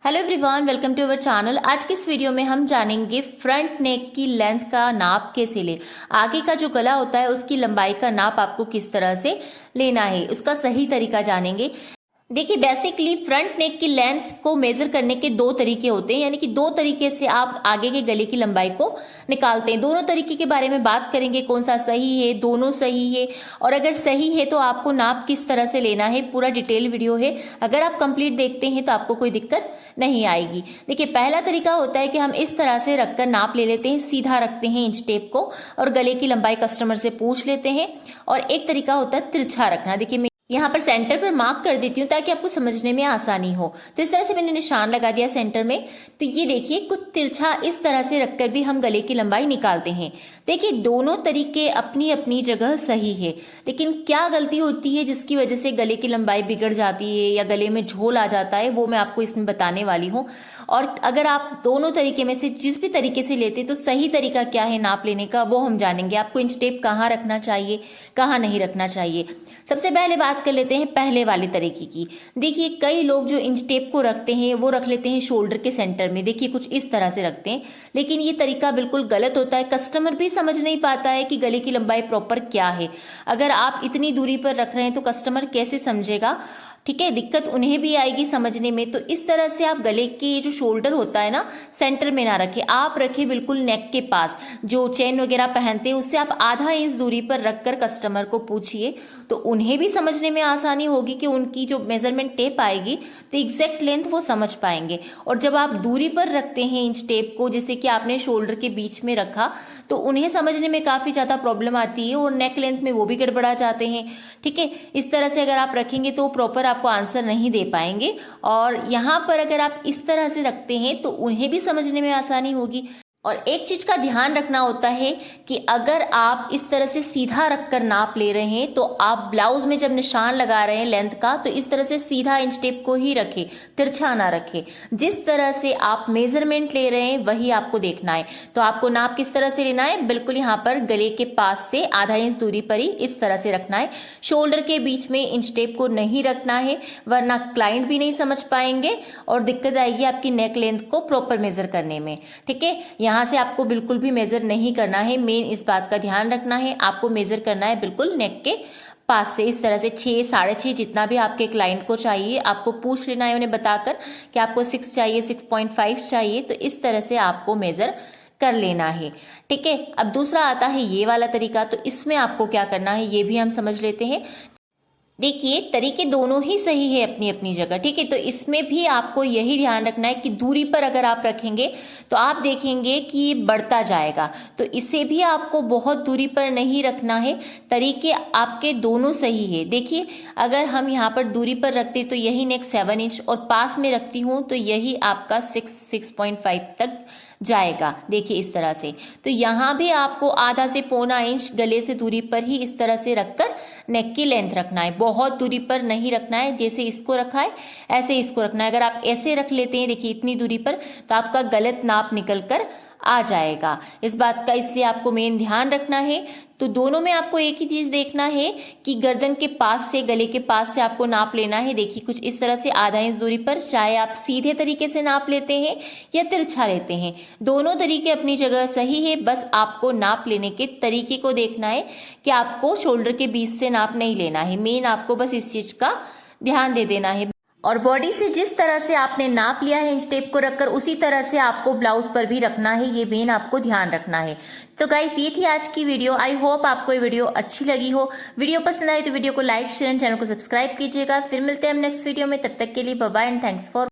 Hello everyone, welcome to our channel. आज की इस वीडियो में हम जानेंगे फ्रंट नेक की लेंथ का नाप कैसे ले। आगे का जो गला होता है उसकी लंबाई का नाप आपको किस तरह से लेना है, उसका सही तरीका जानेंगे। देखिए, बेसिकली फ्रंट नेक की लेंथ को मेजर करने के दो तरीके होते हैं, यानी कि दो तरीके से आप आगे के गले की लंबाई को निकालते हैं। दोनों तरीके के बारे में बात करेंगे, कौन सा सही है, दोनों सही है, और अगर सही है तो आपको नाप किस तरह से लेना है, पूरा डिटेल वीडियो है। अगर आप कंप्लीट देखते हैं तो आपको कोई दिक्कत नहीं आएगी। देखिए, पहला तरीका होता है कि हम इस तरह से रखकर नाप ले लेते हैं, सीधा रखते हैं इंच टेप को और गले की लंबाई कस्टमर से पूछ लेते हैं। और एक तरीका होता है तिरछा रखना। देखिए, यहाँ पर सेंटर पर मार्क कर देती हूँ ताकि आपको समझने में आसानी हो। तो इस तरह से मैंने निशान लगा दिया सेंटर में। तो ये देखिए, कुछ तिरछा इस तरह से रखकर भी हम गले की लंबाई निकालते हैं। देखिए, दोनों तरीके अपनी अपनी जगह सही है, लेकिन क्या गलती होती है जिसकी वजह से गले की लंबाई बिगड़ जाती है या गले में झोल आ जाता है, वो मैं आपको इसमें बताने वाली हूँ। और अगर आप दोनों तरीके में से जिस भी तरीके से लेते तो सही तरीका क्या है नाप लेने का, वो हम जानेंगे। आपको इंच टेप कहाँ रखना चाहिए, कहाँ नहीं रखना चाहिए। सबसे पहले बात कर लेते हैं पहले वाले तरीके की। देखिए, कई लोग जो इंच टेप को रखते हैं वो रख लेते हैं शोल्डर के सेंटर में। देखिए, कुछ इस तरह से रखते हैं, लेकिन ये तरीका बिल्कुल गलत होता है। कस्टमर भी समझ नहीं पाता है कि गले की लंबाई प्रॉपर क्या है। अगर आप इतनी दूरी पर रख रहे हैं तो कस्टमर कैसे समझेगा, ठीक है, दिक्कत उन्हें भी आएगी समझने में। तो इस तरह से आप गले के जो शोल्डर होता है ना, सेंटर में ना रखें, आप रखें बिल्कुल नेक के पास। जो चेन वगैरह पहनते हैं उससे आप आधा इंच दूरी पर रखकर कस्टमर को पूछिए, तो उन्हें भी समझने में आसानी होगी कि उनकी जो मेजरमेंट टेप आएगी तो एग्जैक्ट लेंथ वो समझ पाएंगे। और जब आप दूरी पर रखते हैं इंच टेप को, जैसे कि आपने शोल्डर के बीच में रखा, तो उन्हें समझने में काफ़ी ज़्यादा प्रॉब्लम आती है और नेक लेंथ में वो भी गड़बड़ा जाते हैं। ठीक है, इस तरह से अगर आप रखेंगे तो प्रॉपर आपको आंसर नहीं दे पाएंगे। और यहाँ पर अगर आप इस तरह से रखते हैं तो उन्हें भी समझने में आसानी होगी। और एक चीज का ध्यान रखना होता है कि अगर आप इस तरह से सीधा रखकर नाप ले रहे हैं तो आप ब्लाउज में जब निशान लगा रहे हैं लेंथ का, तो इस तरह से सीधा इंच टेप को ही रखें, तिरछा ना रखें। जिस तरह से आप मेजरमेंट ले रहे हैं वही आपको देखना है। तो आपको नाप किस तरह से लेना है, बिल्कुल यहाँ पर गले के पास से आधा इंच दूरी पर ही इस तरह से रखना है। शोल्डर के बीच में इंच टेप को नहीं रखना है, वरना क्लाइंट भी नहीं समझ पाएंगे और दिक्कत आएगी आपकी नेक लेंथ को प्रॉपर मेजर करने में। ठीक है, यहाँ से आपको बिल्कुल भी मेजर नहीं करना है। मेन इस बात का ध्यान रखना है, आपको मेजर करना है बिल्कुल नेक के पास से। इस तरह से 6, 6.5 जितना भी आपके क्लाइंट को चाहिए, आपको पूछ लेना है उन्हें बताकर कि आपको 6 चाहिए, 6.5 चाहिए, तो इस तरह से आपको मेजर कर लेना है। ठीक है, अब दूसरा आता है ये वाला तरीका। तो इसमें आपको क्या करना है ये भी हम समझ लेते हैं। देखिए, तरीके दोनों ही सही है अपनी अपनी जगह। ठीक है, तो इसमें भी आपको यही ध्यान रखना है कि दूरी पर अगर आप रखेंगे तो आप देखेंगे कि ये बढ़ता जाएगा, तो इसे भी आपको बहुत दूरी पर नहीं रखना है। तरीके आपके दोनों सही है। देखिए, अगर हम यहाँ पर दूरी पर रखते तो यही नेक 7 इंच और पास में रखती हूँ तो यही आपका 6.5 तक जाएगा। देखिए, इस तरह से। तो यहाँ भी आपको आधा से पौना इंच गले से दूरी पर ही इस तरह से रखकर नेक की लेंथ रखना है, बहुत दूरी पर नहीं रखना है। जैसे इसको रखा है ऐसे इसको रखना है। अगर आप ऐसे रख लेते हैं, देखिए इतनी दूरी पर, तो आपका गलत नाप निकल कर आ जाएगा। इस बात का इसलिए आपको मेन ध्यान रखना है। तो दोनों में आपको एक ही चीज देखना है कि गर्दन के पास से, गले के पास से आपको नाप लेना है। देखिए, कुछ इस तरह से आधा इंच दूरी पर, चाहे आप सीधे तरीके से नाप लेते हैं या तिरछा लेते हैं, दोनों तरीके अपनी जगह सही है। बस आपको नाप लेने के तरीके को देखना है कि आपको शोल्डर के बीच से नाप नहीं लेना है। मेन आपको बस इस चीज का ध्यान दे देना है। और बॉडी से जिस तरह से आपने नाप लिया है इंच टेप को रखकर, उसी तरह से आपको ब्लाउज पर भी रखना है। ये मेन आपको ध्यान रखना है। तो गाइस, ये थी आज की वीडियो। आई होप आपको ये वीडियो अच्छी लगी हो। वीडियो पसंद आए तो वीडियो को लाइक, शेयर एंड चैनल को सब्सक्राइब कीजिएगा। फिर मिलते हैं हम नेक्स्ट वीडियो में। तब तक के लिए bye bye and thanks for